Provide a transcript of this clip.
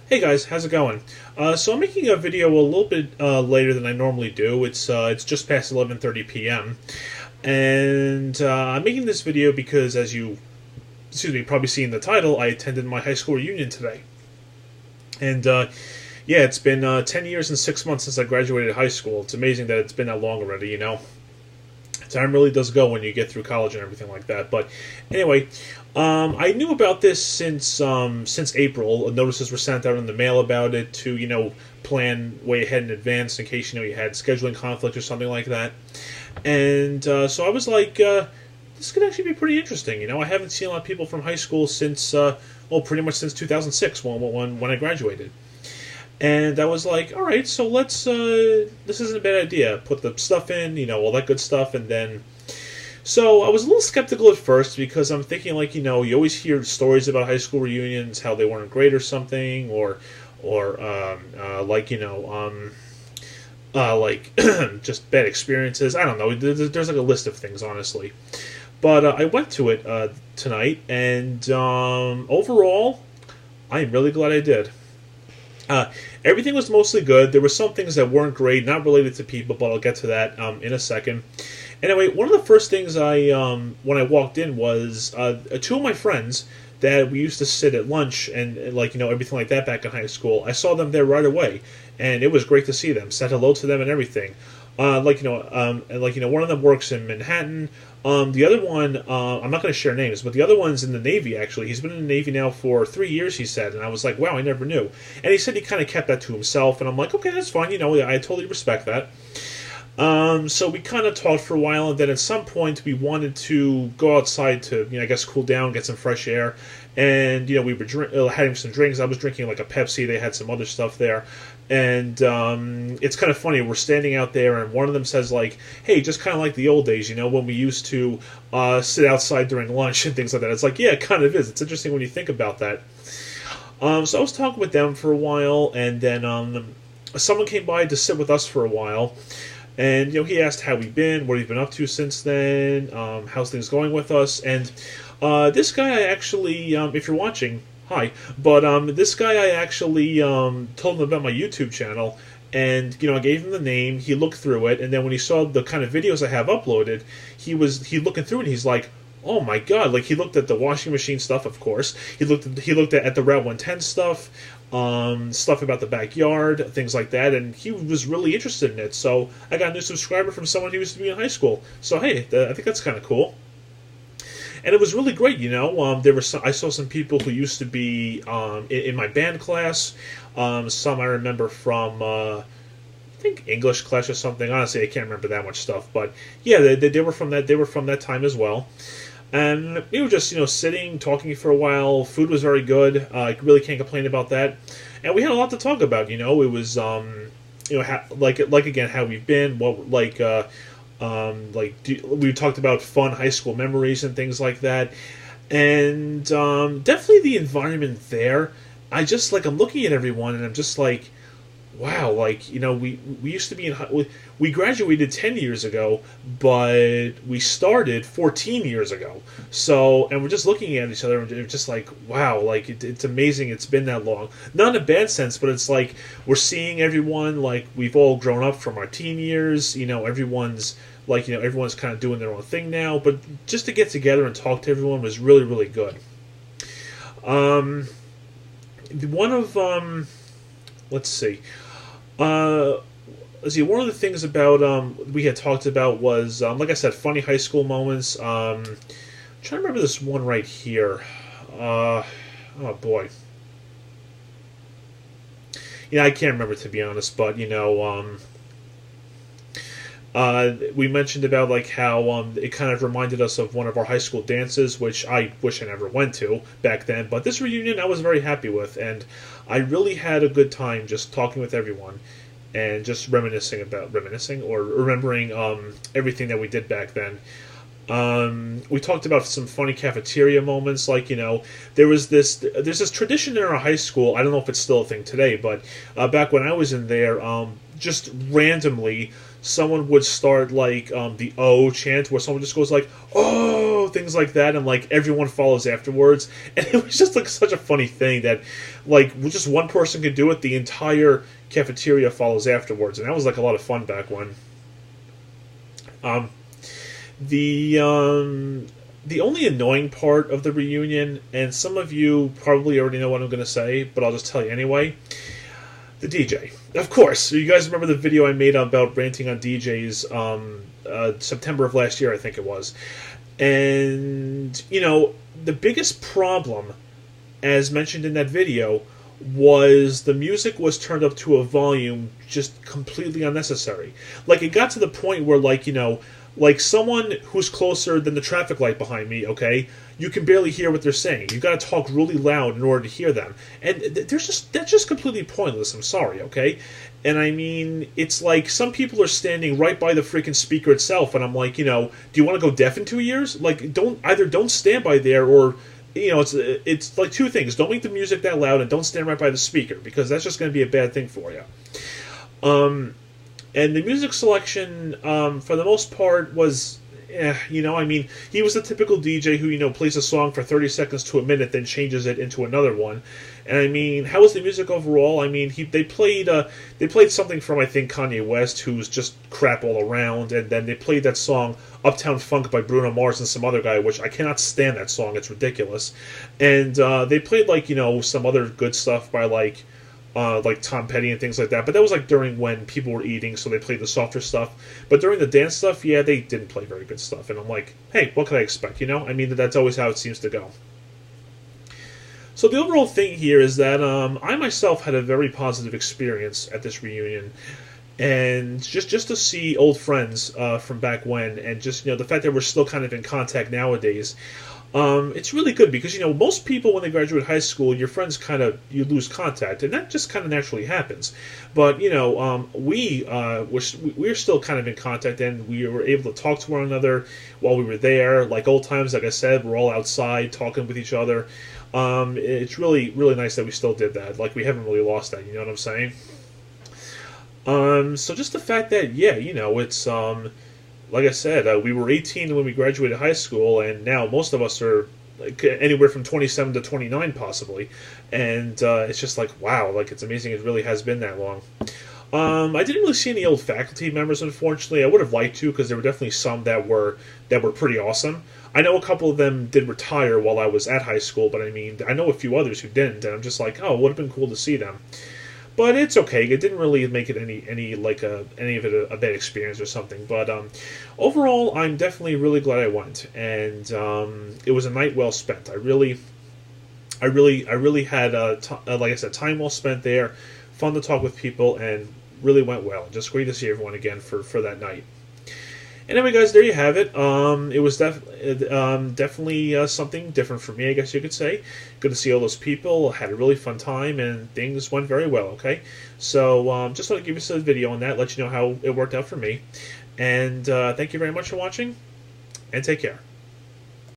Hey guys, how's it going? So I'm making a video a little bit later than I normally do. It's just past 11:30 p.m. and I'm making this video because, as you, probably see in the title, I attended my high school reunion today. And yeah, it's been 10 years and 6 months since I graduated high school. It's amazing that it's been that long already. Time really does go when you get through college and everything like that. But anyway, I knew about this since April. Notices were sent out in the mail about it to plan way ahead in advance in case you had scheduling conflict or something like that. And so I was like, this could actually be pretty interesting. I haven't seen a lot of people from high school since pretty much since 2006 when I graduated. And I was like, all right, so let's. This isn't a bad idea. Put the stuff in, all that good stuff, and then. So I was a little skeptical at first because I'm thinking, you always hear stories about high school reunions, how they weren't great or something, or just bad experiences. I don't know. There's like a list of things, honestly. But I went to it tonight, and overall, I'm really glad I did. Everything was mostly good. There were some things that weren't great, not related to people, but I'll get to that in a second. Anyway, one of the first things when I walked in was two of my friends that we used to sit at lunch and everything like that back in high school. I saw them there right away, and it was great to see them. Said hello to them and everything. One of them works in Manhattan. The other one, I'm not going to share names, but the other one's in the Navy, actually. He's been in the Navy now for 3 years, he said, and I was like, wow, I never knew. And he said he kind of kept that to himself, and I'm like, okay, that's fine, I totally respect that. So we kind of talked for a while, and then at some point we wanted to go outside to, I guess, cool down, get some fresh air. And, we were having some drinks. I was drinking like a Pepsi. They had some other stuff there. And it's kind of funny. We're standing out there, and one of them says, hey, just kind of like the old days, when we used to sit outside during lunch and things like that. It's like, yeah, it kind of is. It's interesting when you think about that. So I was talking with them for a while, and then someone came by to sit with us for a while. And, he asked how we've been, what we've been up to since then, how's things going with us. And this guy I actually, if you're watching, hi. But this guy I actually told him about my YouTube channel. And, I gave him the name, he looked through it. And then when he saw the kind of videos I have uploaded, he looking through it and he's like, oh my god, he looked at the washing machine stuff, of course. He looked at the Route 110 stuff. Stuff about the backyard, things like that, and he was really interested in it. So I got a new subscriber from someone who used to be in high school. So hey, I think that's kind of cool. And it was really great, I saw some people who used to be in my band class. Some I remember from I think English class or something. Honestly, I can't remember that much stuff, but yeah, they were from that. They were from that time as well. And we were just, sitting, talking for a while. Food was very good. I really can't complain about that. And we had a lot to talk about. It was, again, how we've been. We talked about fun high school memories and things like that. And definitely the environment there. I'm looking at everyone, and I'm just like, wow, we used to be we graduated 10 years ago, but we started 14 years ago. So, and we're just looking at each other and we're just like, wow, it's amazing it's been that long. Not in a bad sense, but it's like we're seeing everyone, we've all grown up from our teen years, everyone's everyone's kind of doing their own thing now, but just to get together and talk to everyone was really, really good. Let's see. One of the things about we had talked about was, like I said, funny high school moments. I'm trying to remember this one right here. Oh boy. I can't remember, to be honest, but we mentioned about how it kind of reminded us of one of our high school dances, which I wish I never went to back then. But this reunion I was very happy with, and I really had a good time just talking with everyone and just reminiscing or remembering everything that we did back then. We talked about some funny cafeteria moments, there's this tradition in our high school. I don't know if it's still a thing today, but back when I was in there, just randomly someone would start like the O chant, where someone just goes like "oh," things like that, and like everyone follows afterwards. And it was just like such a funny thing that like just one person could do it, the entire cafeteria follows afterwards, and that was like a lot of fun back when. Um, the the only annoying part of the reunion, and some of you probably already know what I'm going to say, but I'll just tell you anyway. The DJ. Of course, you guys remember the video I made about ranting on DJs September of last year, I think it was. And, you know, the biggest problem, as mentioned in that video, was the music was turned up to a volume just completely unnecessary. Like, it got to the point where, like, you know, like someone who's closer than the traffic light behind me, okay, you can barely hear what they're saying. You got to talk really loud in order to hear them, and that's just completely pointless. I'm sorry, okay. And I mean, it's like some people are standing right by the freaking speaker itself, and I'm like, you know, do you want to go deaf in 2 years? Like, don't stand by there, or you know, it's like two things: don't make the music that loud, and don't stand right by the speaker, because that's just going to be a bad thing for you. And the music selection, for the most part, was, you know, I mean, he was the typical DJ who, you know, plays a song for 30 seconds to a minute, then changes it into another one. And I mean, how was the music overall? I mean, they played something from, I think, Kanye West, who's just crap all around, and then they played that song Uptown Funk by Bruno Mars and some other guy, which I cannot stand that song. It's ridiculous. And they played, like, you know, some other good stuff by, like Tom Petty and things like that. But that was like during when people were eating, so they played the softer stuff. But during the dance stuff, yeah, they didn't play very good stuff. And I'm like, hey, what could I expect, you know? I mean, that's always how it seems to go. So the overall thing here is that I myself had a very positive experience at this reunion. And just to see old friends from back when, and just, you know, the fact that we're still kind of in contact nowadays, it's really good because, you know, most people when they graduate high school, your friends you lose contact, and that just kind of naturally happens. But, you know, we're still kind of in contact, and we were able to talk to one another while we were there. Like old times, like I said, we're all outside talking with each other. It's really, really nice that we still did that. Like, we haven't really lost that, you know what I'm saying? So just the fact that, yeah, you know, it's, like I said, we were 18 when we graduated high school, and now most of us are like anywhere from 27 to 29 possibly. And it's just like, wow, like it's amazing it really has been that long. I didn't really see any old faculty members, unfortunately. I would have liked to, because there were definitely some that were pretty awesome. I know a couple of them did retire while I was at high school, but I mean, I know a few others who didn't, and I'm just like, oh, it would have been cool to see them. But it's okay. It didn't really make it any of it a bad experience or something. But overall, I'm definitely really glad I went, and it was a night well spent. I really had like I said, time well spent there. Fun to talk with people, and really went well. Just great to see everyone again for that night. Anyway, guys, there you have it. It was definitely something different for me, I guess you could say. Good to see all those people. Had a really fun time, and things went very well, okay? So just want to give you some video on that, let you know how it worked out for me. And thank you very much for watching, and take care.